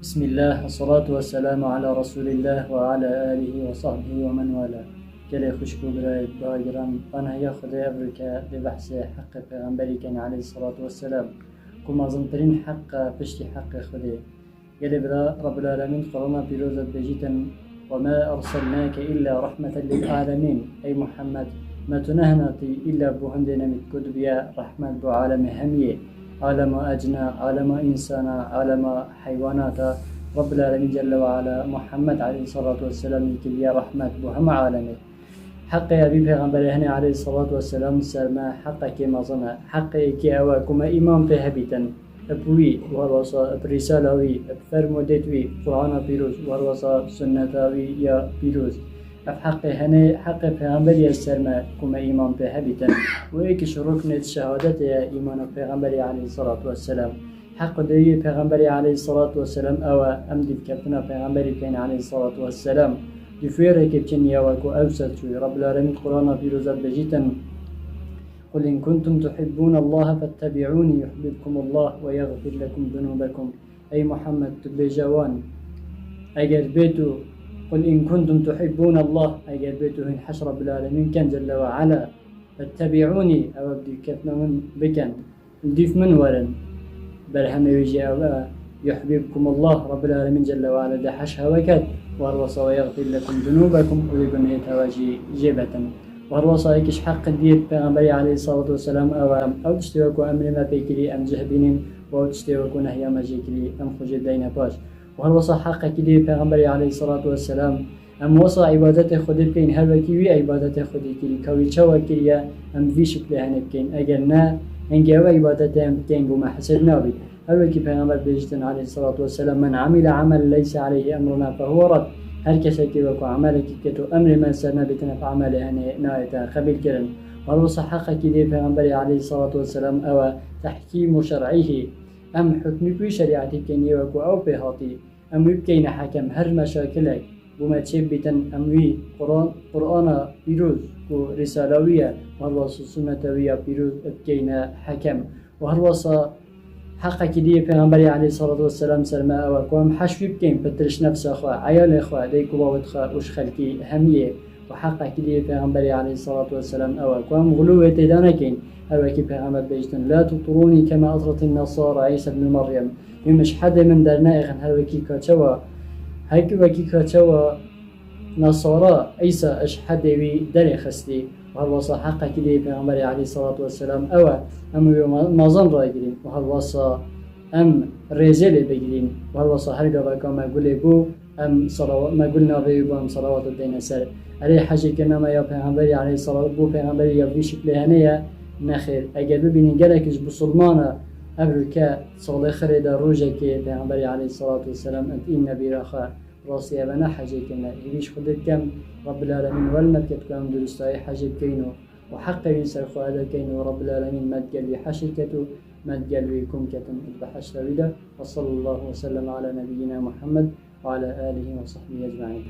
بسم الله والصلاة والسلام على رسول الله وعلى آله وصحبه ومن والاه. كلي خشكو براي باجران أنا ياخذ أبركا ببحث حق پیغمبري كان عليه الصلاة والسلام. كما زنترين حق بشتي حق خذي. قال برا رب العالمين قرنا بروزة بجيتا وما أرسلناك إلا رحمة للعالمين أي محمد ما تنهنتي إلا بوهندنا متكتب يا رحمة بعالم همية عالم أجنة عالم إنسان عالم حيوانات رب العالمين جل وعلا محمد عليه الصلاة والسلام يا رحمة بهم عالمه حق يا أبي پیغمبر هنا عليه الصلاة والسلام سلمى حق كما ظن حق كي أواكما إمام في هبيتا أبوي والوصا برسالوي فرمودتوي قرآن بيروز والوصا سنتوي يا بيروز حق هنا حق پیغمبر السلمى كما إمام في هبيتا وإيكش ركن الشهادة يا إيمان پیغمبر عليه الصلاة والسلام حق دي پیغمبر عليه الصلاة والسلام أو أمدي كابتنا پیغمبر كان عليه الصلاة والسلام يفيرك بتنيا وكو أوسط رب العالمين قرآن بيروزات بجيتا قل إن كنتم تحبون الله فاتبعوني يحببكم الله ويغفر لكم ذنوبكم أي محمد تبجوان أجر بيتو قل إن كنتم تحبون الله أجر بيتو هن حشر رب العالمين كان جل وعلا فاتبعوني أو أبدي كتنا من بكن نديف من ورن بل هم يجي يحببكم الله رب العالمين جل وعلا ده حشها وكت والوصى ويغفر لكم ذنوبكم ويقول تواجي جيبة والوصى يكش حق الدير پیغمبر عليه الصلاة والسلام أو تشتوكو أمر ما بيكري أم جهبين أو تشتوكو نهي ما جيكري أم خجد دين باش والوصى حق كدير پیغمبر عليه الصلاة والسلام أم وصى عبادة خدي بكين هل وكيوي عبادة خدي كري كوي چوا كريا أم في شكل هنبكين أجرنا هنجي أو عبادة هم بكين بما حسد نابي هل وكي پیغمبر بيجتن عليه الصلاة والسلام من عمل عمل ليس عليه أمرنا فهو رد هر کسی که وقت عملی که تو امر من سر نبیتونه په عمل نایت خبیل کردن ولو صحق كده پیغمبر عليه الصلاة والسلام أو تحكيم شرعه أم حكم بي شريعتي كني وكو أو بهاتي أم يبكين حكم هر مشاكلك وما تشبتن أموي قرآن بيروز ورسالوية والله سنتوية بيروز بكين حكم وهالوصا حق كديه پیغمبر عليه الصلاة والسلام سلمى أوكم حشو بكين بترش نفس أخوة عيال أخوة ديكو باوتخا وش خلقي همية وحق كديه پیغمبر عليه الصلاة والسلام أوكم غلوة تدانكين أوكي پیغمبر بيجتن لا تطروني كما أطرت النصارى عيسى بن مريم يمش حد من درنائغن هل وكي كاتشوا هيك وكي كاتشوا نصارى عيسى أش حد وي دري خستي وهالوصى حق كديه پیغمبر عليه الصلاة والسلام أم مازن رايقين وهالوصى أم رزيل بجرين وهالوصى هرقا بكا ما قولي بو أم صلوات ما قلنا بيبو أم صلوات الدين السر عليه حاجة كنا ما يا پیغمبر عليه الصلاة بو پیغمبر يا في شكل هنية نخير أجل ببينين جلكش بسلمانة أبركا صالح خريدا روجا كي پیغمبر عليه الصلاة والسلام أنت إن نبي رخاء راسي أبنا حاجة كنا يبيش خدت كم رب العالمين والمكت كم درستاي حاجة كينو وحق ينسر هذا كينو رب العالمين ما تقلي حشكته ما تقلي كمكة بحشر وده وصلى الله وسلم على نبينا محمد وعلى آله وصحبه أجمعين.